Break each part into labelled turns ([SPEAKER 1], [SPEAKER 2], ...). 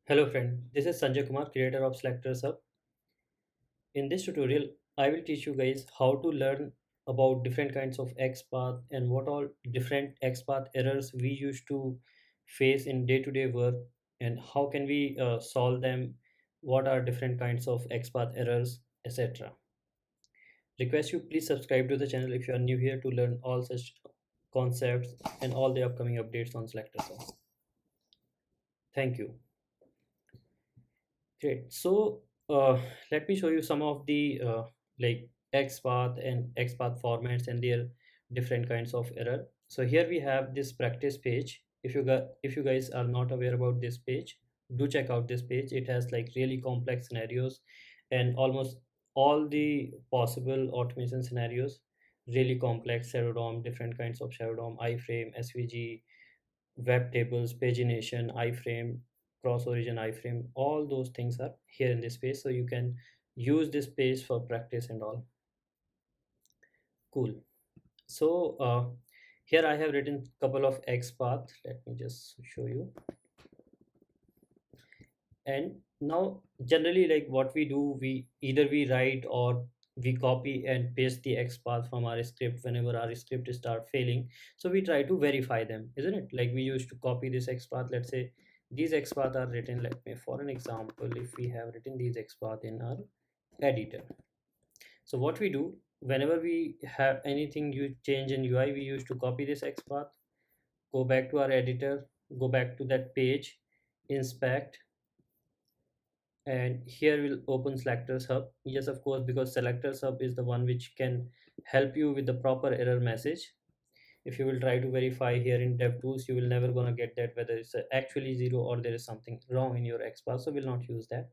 [SPEAKER 1] Hello friend, this is Sanjay Kumar, creator of Selectors Hub. In this tutorial, I will teach you guys how to learn about different kinds of XPath and what all different XPath errors we used to face in day-to-day work and how can we solve them, what are different kinds of XPath errors, etc. Request you please subscribe to the channel if you are new here to learn all such concepts and all the upcoming updates on Selectors Hub. Thank you. Great. So let me show you some of the like XPath and XPath formats and their different kinds of error. So here we have this practice page. If you guys are not aware about this page, do check out this page. It has like really complex scenarios and almost all the possible automation scenarios. Really complex shadow DOM, different kinds of shadow DOM, iframe, SVG, web tables, pagination, iframe, cross origin iframe, all those things are here in this page, so you can use this page for practice and all. Cool. So here I have written couple of XPath. Let me just show you. And now generally, like what we do, we either we write or we copy and paste the XPath from our script whenever our script start failing. So we try to verify them, isn't it? Like we used to copy this XPath. Let's say these XPath are written, let me for an example, if we have written these XPath in our editor. So what we do, whenever we have anything you change in UI, we used to copy this XPath, go back to our editor, go back to that page, inspect, and here we'll open Selectors Hub. Yes, of course, because Selectors Hub is the one which can help you with the proper error message. If you will try to verify here in DevTools, you will never gonna get that whether it's actually zero or there is something wrong in your XPath, so we'll not use that.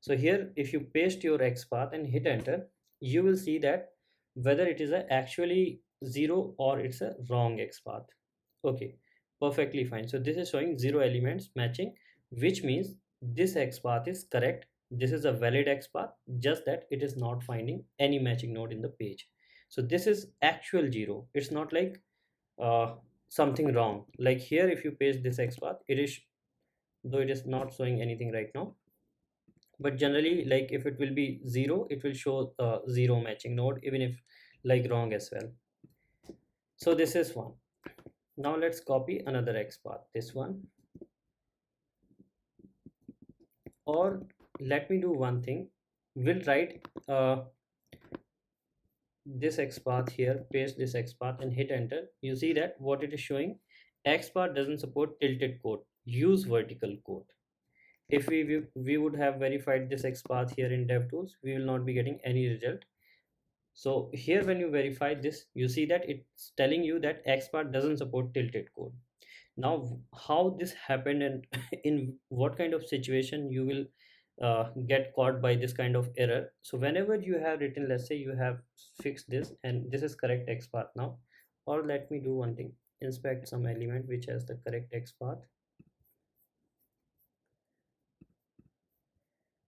[SPEAKER 1] So here, if you paste your XPath and hit enter, you will see that whether it is a actually zero or it's a wrong XPath. Okay, perfectly fine. So this is showing zero elements matching, which means this XPath is correct. This is a valid XPath, just that it is not finding any matching node in the page. So this is actual zero. It's not like uh, something wrong. Like here, if you paste this XPath, it is, though it is not showing anything right now, but generally, like if it will be zero, it will show zero matching node, even if like wrong as well. So this is one. Now let's copy another XPath, this one. Or let me do one thing. We'll write this XPath here, paste this XPath and hit enter. You see that what it is showing, XPath doesn't support tilted code, use vertical code. If we would have verified this XPath here in DevTools, we will not be getting any result. So here when you verify this, you see that it's telling you that XPath doesn't support tilted code. Now how this happened and in what kind of situation you will get caught by this kind of error. So whenever you have written, let's say you have fixed this and this is correct XPath now, or let me do one thing, inspect some element which has the correct XPath.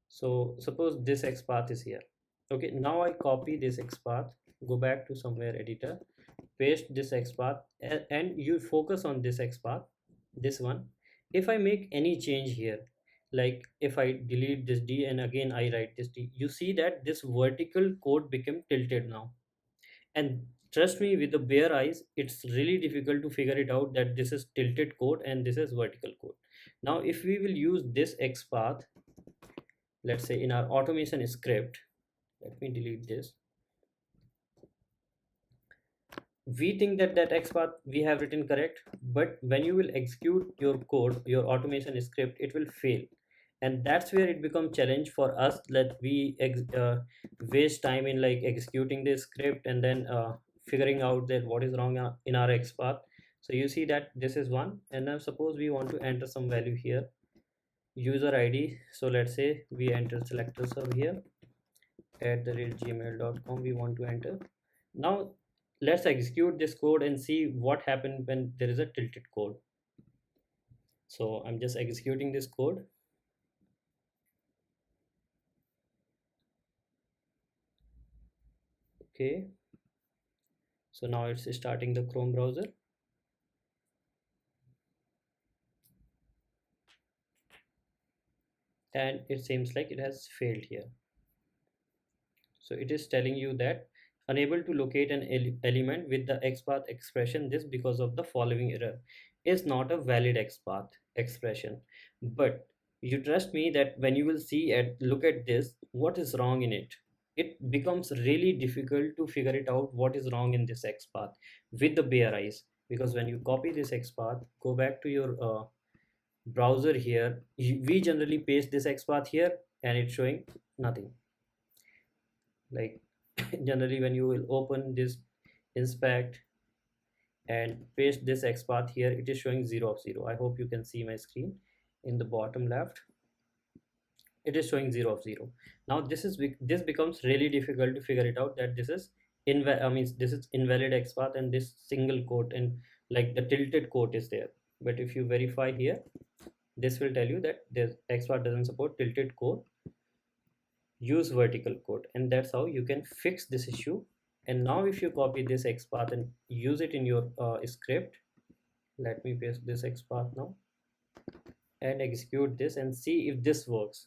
[SPEAKER 1] So suppose this XPath is here. Okay, now I copy this XPath, go back to somewhere editor, paste this XPath, and you focus on this XPath, this one. If I make any change here, like if I delete this D and again I write this D, you see that this vertical code became tilted now. And trust me, with the bare eyes, it's really difficult to figure it out that this is tilted code and this is vertical code. Now, if we will use this XPath, let's say in our automation script, let me delete this. We think that that XPath we have written correct, but when you will execute your code, your automation script, it will fail. And that's where it becomes challenge for us that we waste time in like executing this script and then figuring out that what is wrong in our XPath. So you see that this is one, and now suppose we want to enter some value here, user ID. So let's say we enter selectors over here at the gmail.com, we want to enter. Now let's execute this code and see what happened when there is a tilted code. So I'm just executing this code. Okay, so now it's starting the Chrome browser. and it seems like it has failed here. So it is telling you that unable to locate an element with the XPath expression. This because of the following error is not a valid XPath expression. But you trust me that when you will see at look at this, what is wrong in it? It becomes really difficult to figure it out what is wrong in this XPath with the bare eyes, because when you copy this XPath, go back to your browser here, we generally paste this XPath here and it's showing nothing. Like generally when you will open this inspect and paste this XPath here, it is showing 0 of 0. I hope you can see my screen. In the bottom left it is showing 0 of 0. Now this becomes really difficult to figure it out, that this is this is invalid XPath and this single quote and like the tilted quote is there. But if you verify here, this will tell you that this XPath doesn't support tilted quote, use vertical quote, and that's how you can fix this issue. And now if you copy this XPath and use it in your script, let me paste this XPath now and execute this and see if this works.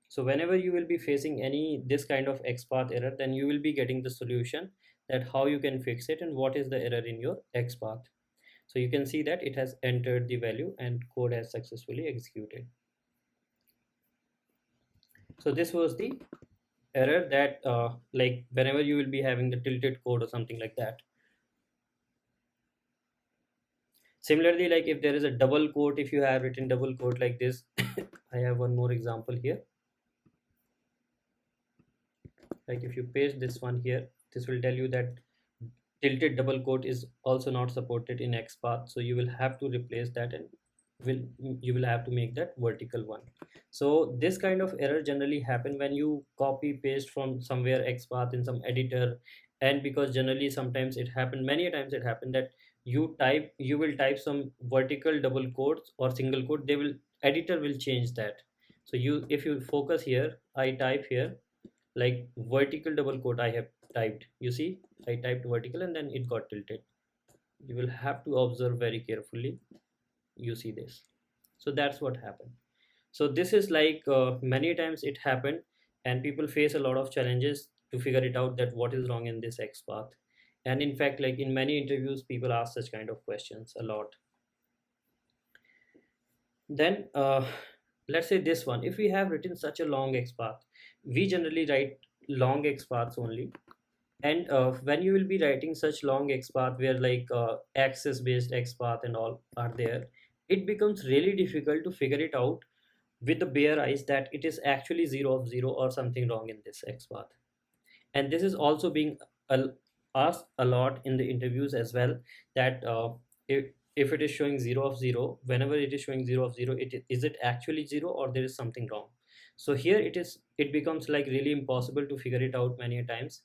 [SPEAKER 1] So whenever you will be facing any this kind of XPath error, then you will be getting the solution that how you can fix it and what is the error in your XPath. So you can see that it has entered the value and code has successfully executed. So this was the error that like whenever you will be having the tilted code or something like that. Similarly, like if there is a double quote, if you have written double quote like this, I have one more example here. Like if you paste this one here, this will tell you that tilted double quote is also not supported in XPath, so you will have to replace that and you will have to make that vertical one. So this kind of error generally happen when you copy paste from somewhere XPath in some editor, and because generally sometimes it happened, many times it happened that you will type some vertical double quotes or single quote, they will editor will change that. So you if you focus here, I type here like vertical double quote I have typed, you see I typed vertical and then it got tilted. You will have to observe very carefully, you see this. So that's what happened. So this is like many times it happened and people face a lot of challenges to figure it out that what is wrong in this XPath. And in fact, like in many interviews people ask such kind of questions a lot. Then let's say this one, if we have written such a long XPath, we generally write long XPaths only. And when you will be writing such long XPath where like access based XPath and all are there, it becomes really difficult to figure it out with the bare eyes that it is actually 0 of 0 or something wrong in this XPath. And this is also being asked a lot in the interviews as well, that if it is showing 0 of 0, whenever it is showing 0 of 0, is it actually 0 or there is something wrong. So here it becomes like really impossible to figure it out many times,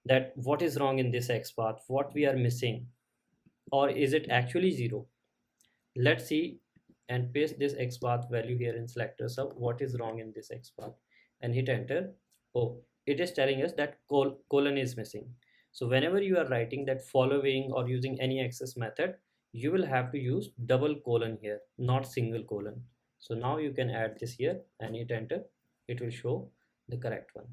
[SPEAKER 1] that what is wrong in this XPath, what we are missing, or is it actually 0. Let's see and paste this XPath value here in Selectors Hub, what is wrong in this XPath, and hit enter. Oh, it is telling us that colon is missing. So whenever you are writing that following or using any access method, you will have to use double colon here, not single colon. So now you can add this here and hit enter, it will show the correct one.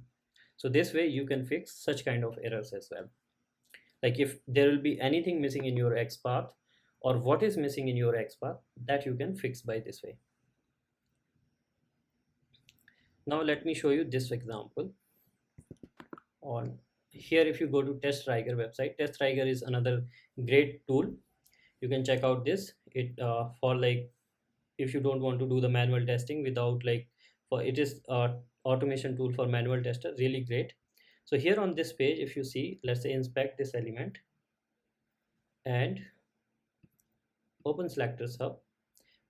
[SPEAKER 1] So this way you can fix such kind of errors as well. Like if there will be anything missing in your XPath or what is missing in your XPath, that you can fix by this way. Now let me show you this example. On here, if you go to TestTiger website, TestTiger is another great tool. You can check out this. It for like if you don't want to do the manual testing without like for it is automation tool for manual tester, really great. So here on this page, if you see, let's say inspect this element and open Selectors Hub.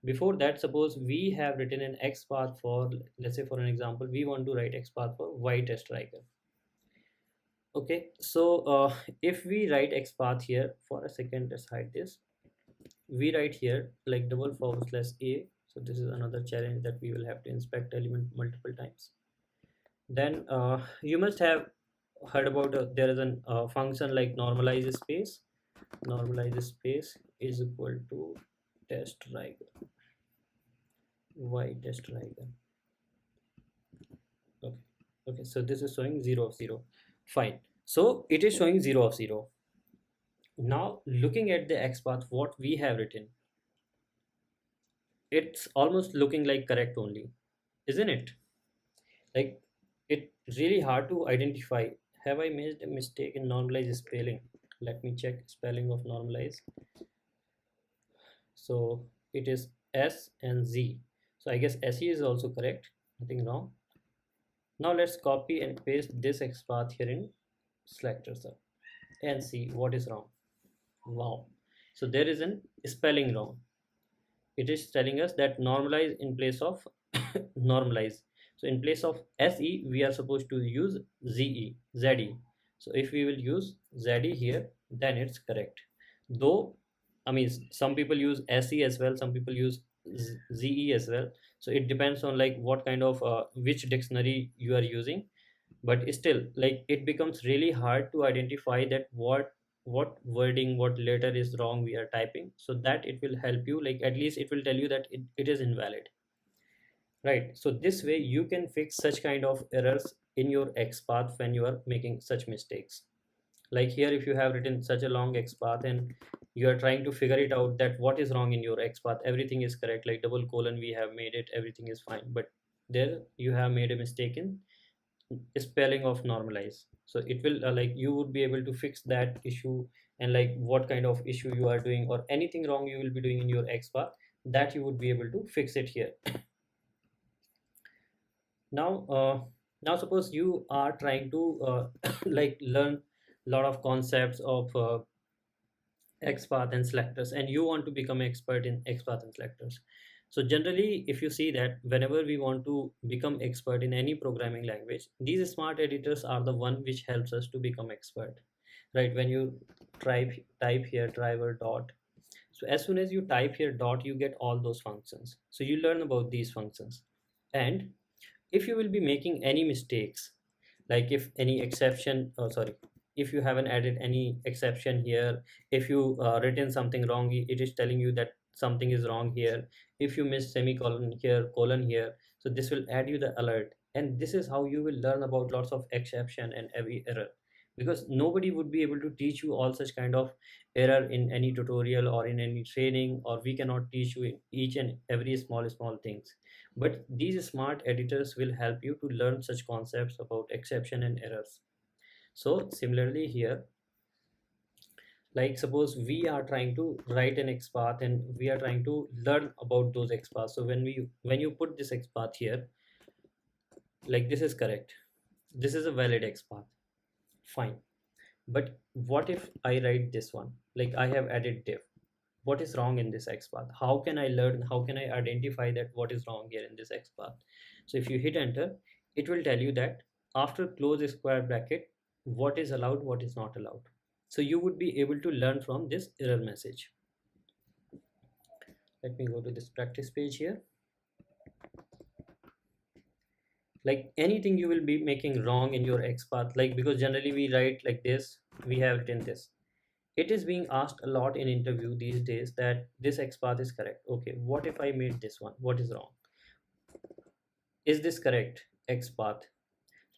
[SPEAKER 1] Before that, suppose we have written an XPath for, let's say for an example, we want to write XPath for Y TestTiger. Okay, so if we write XPath here for a second, let's hide this. We write here like /a. So this is another challenge that we will have to inspect element multiple times. Then you must have heard about there is a function like normalize space. Normalize space is equal to TestTiger why just like that. Okay, okay, so this is showing 0 of 0. Fine, so it is showing 0 of 0. Now looking at the XPath what we have written, it's almost looking like correct only, isn't it? Like, it really hard to identify. Have I made a mistake in normalize spelling? Let me check spelling of normalize. So it is S and Z. So I guess SE is also correct, nothing wrong. Now let's copy and paste this XPath here in Selectors Hub and see what is wrong. Wow, so there is an spelling wrong. It is telling us that normalize in place of normalize. So in place of SE, we are supposed to use ZE. So if we will use ZE here, then it's correct. Though, I mean, some people use SE as well, some people use ZE as well. So it depends on like what kind of which dictionary you are using. But still, like it becomes really hard to identify that what wording, what letter is wrong we are typing, so that it will help you, like at least it will tell you that it is invalid, right? So this way you can fix such kind of errors in your XPath when you are making such mistakes. Like here, if you have written such a long XPath and you are trying to figure it out that what is wrong in your XPath, everything is correct, like double colon we have made it, everything is fine, but there you have made a mistake in spelling of normalize. So it will like you would be able to fix that issue, and like what kind of issue you are doing or anything wrong you will be doing in your XPath, that you would be able to fix it here. Now now suppose you are trying to like learn a lot of concepts of XPath and selectors, and you want to become expert in XPath and selectors. So generally, if you see that whenever we want to become expert in any programming language, these smart editors are the one which helps us to become expert, right? When you type here driver dot, so as soon as you type here dot, you get all those functions. So you learn about these functions, and if you will be making any mistakes, like if any exception, oh sorry, if you haven't added any exception here, if you written something wrong, it is telling you that something is wrong here. If you miss semicolon here, colon here, so this will add you the alert, and this is how you will learn about lots of exception and every error, because nobody would be able to teach you all such kind of error in any tutorial or in any training, or we cannot teach you each and every small things. But these smart editors will help you to learn such concepts about exception and errors. So similarly here, like suppose we are trying to write an XPath and we are trying to learn about those XPaths. So when you put this XPath here, like this is correct, this is a valid XPath, fine. But what if I write this one, like I have added div, what is wrong in this XPath? How can I learn, how can I identify that what is wrong here in this XPath? So if you hit enter, it will tell you that after close square bracket, what is allowed, what is not allowed. So you would be able to learn from this error message. Let me go to this practice page here. Like anything you will be making wrong in your XPath, like because generally we write like this, we have written this. It is being asked a lot in interview these days that this XPath is correct. Okay, what if I made this one? What is wrong? Is this correct XPath?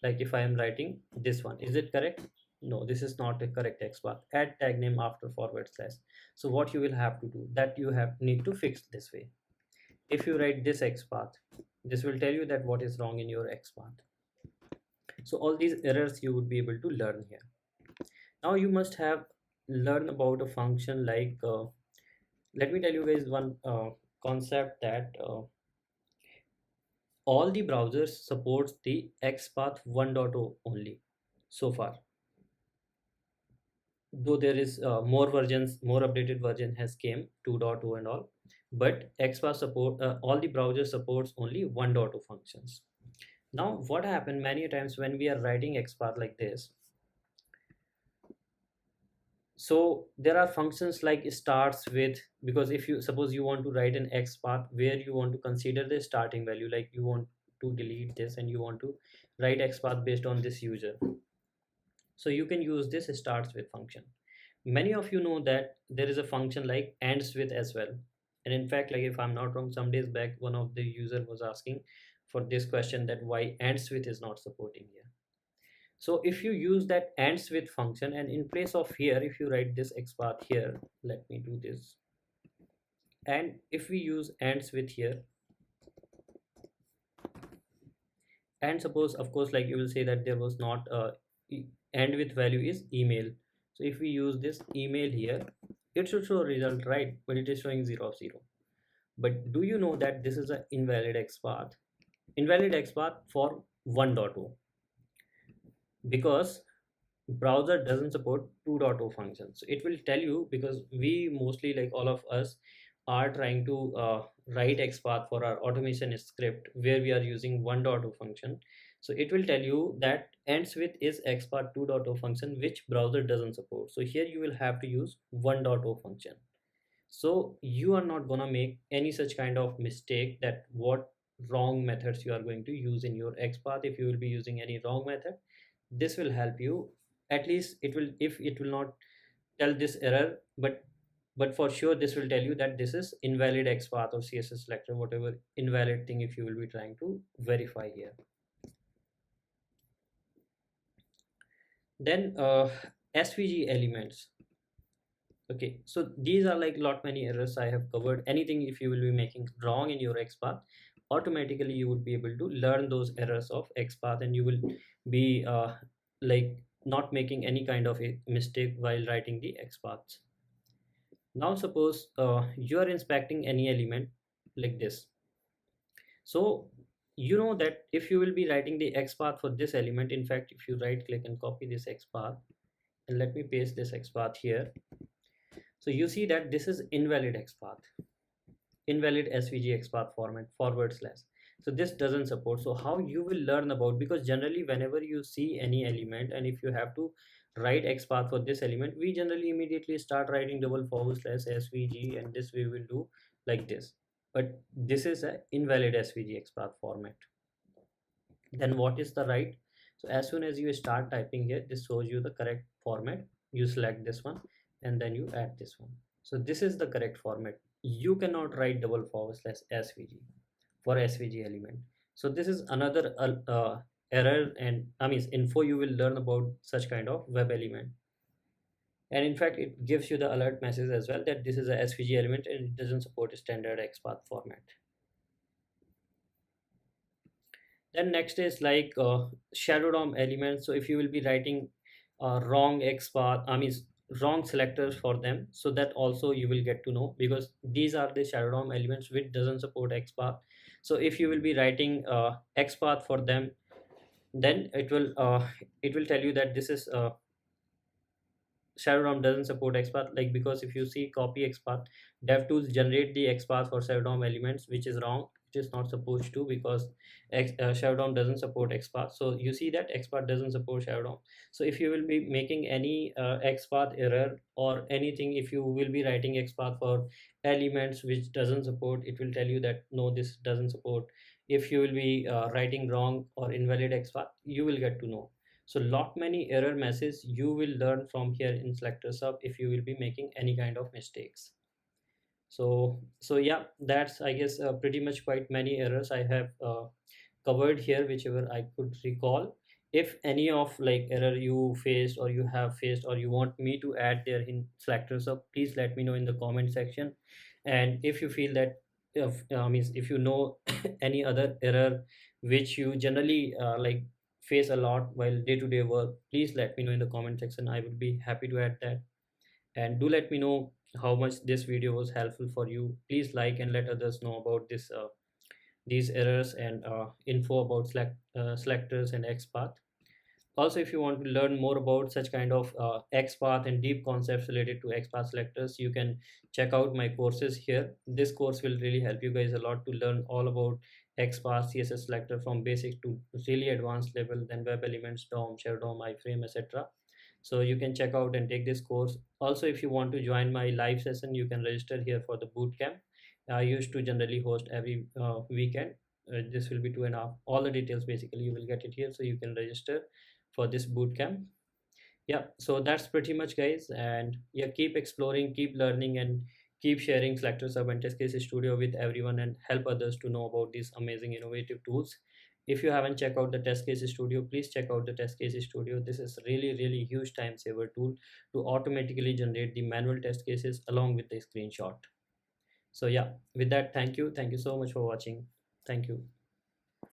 [SPEAKER 1] Like if I am writing this one, is it correct? No, this is not a correct XPath. Add tag name after forward slash. So what you will have to do, that you have need to fix this way. If you write this XPath, this will tell you that what is wrong in your XPath. So all these errors you would be able to learn here. Now you must have learned about a function like let me tell you guys one concept that all the browsers supports the XPath 1.0 only so far, though there is more versions, more updated version has came 2.0 and all, but XPath support all the browser supports only 1.0 functions. Now what happened many times when we are writing XPath like this, so there are functions like starts with, because if you suppose you want to write an XPath where you want to consider the starting value, like you want to delete this and you want to write XPath based on this user, so you can use this starts with function. Many of you know that there is a function like ends with as well. And in fact, like if I'm not wrong, some days back one of the user was asking for this question, that why ends with is not supporting here. So if you use that ends with function, and in place of here, if you write this XPath here, let me do this, and if we use ends with here, and suppose of course like you will say that there was not end with value is email. So if we use this email here, it should show a result, right? But it is showing 0 of 0. But do you know that this is an invalid XPath? Invalid XPath for 1.0, because browser doesn't support 2.0 functions. So it will tell you, because we mostly, like all of us, are trying to write XPath for our automation script where we are using 1.0 function. So it will tell you that ends with is XPath 2.0 function, which browser doesn't support. So here you will have to use 1.0 function. So you are not gonna make any such kind of mistake that what wrong methods you are going to use in your XPath. If you will be using any wrong method, this will help you. At least it will, if it will not tell this error, but for sure this will tell you that this is invalid XPath or cssSelector, whatever invalid thing if you will be trying to verify here. Then SVG elements. Okay, so these are like lot many errors I have covered. Anything if you will be making wrong in your XPath, automatically you would be able to learn those errors of XPath, and you will be like not making any kind of a mistake while writing the XPaths. Now suppose you are inspecting any element like this. So you know that if you will be writing the XPath for this element, in fact if you right click and copy this XPath, and let me paste this XPath here. So you see that this is invalid XPath, invalid SVG XPath format /. So this doesn't support. So how you will learn about, because generally whenever you see any element and if you have to write XPath for this element, we generally immediately start writing // SVG, and this we will do like this. But this is an invalid SVG XPath format. Then what is the right? So as soon as you start typing here, this shows you the correct format. You select this one and then you add this one. So this is the correct format. You cannot write // SVG for SVG element. So this is another error, and I mean info you will learn about such kind of web element. And in fact it gives you the alert message as well that this is a SVG element and it doesn't support a standard XPath format. Then next is like shadow DOM elements. So if you will be writing wrong XPath, I mean wrong selectors for them, so that also you will get to know, because these are the shadow DOM elements which doesn't support XPath. So if you will be writing XPath for them, then it will tell you that this is shadow DOM doesn't support XPath. Like because if you see copy XPath, DevTools generate the XPath for shadow DOM elements, which is wrong. It is not supposed to, because shadow DOM doesn't support XPath. So you see that XPath doesn't support shadow DOM. So if you will be making any XPath error or anything, if you will be writing XPath for elements which doesn't support, it will tell you that no, this doesn't support. If you will be writing wrong or invalid XPath, you will get to know. So lot many error messages you will learn from here in Selectors Hub if you will be making any kind of mistakes. So yeah, that's I guess pretty much quite many errors I have covered here, whichever I could recall. If any of like error you faced or you have faced or you want me to add there in Selectors Hub, please let me know in the comment section. And if you feel that if you know any other error which you generally like face a lot while day-to-day work, please let me know in the comment section. I will be happy to add that. And do let me know how much this video was helpful for you. Please like and let others know about this these errors and info about selectors and XPath. Also, if you want to learn more about such kind of XPath and deep concepts related to XPath selectors, you can check out my courses here. This course will really help you guys a lot to learn all about XPath, CSS selector from basic to really advanced level, then web elements, DOM, shadow DOM, iframe, etc. So you can check out and take this course. Also, if you want to join my live session, you can register here for the bootcamp. I used to generally host every weekend. This will be 2.5. All the details basically you will get it here, so you can register for this bootcamp. Yeah, so that's pretty much guys, and yeah, keep exploring, keep learning, and Keep sharing Selectors Hub and Test Case Studio with everyone and help others to know about these amazing innovative tools. If you haven't checked out the Test Case Studio, please check out the Test Case Studio. This is really huge time saver tool to automatically generate the manual test cases along with the screenshot. So yeah, with that, thank you so much for watching. Thank you.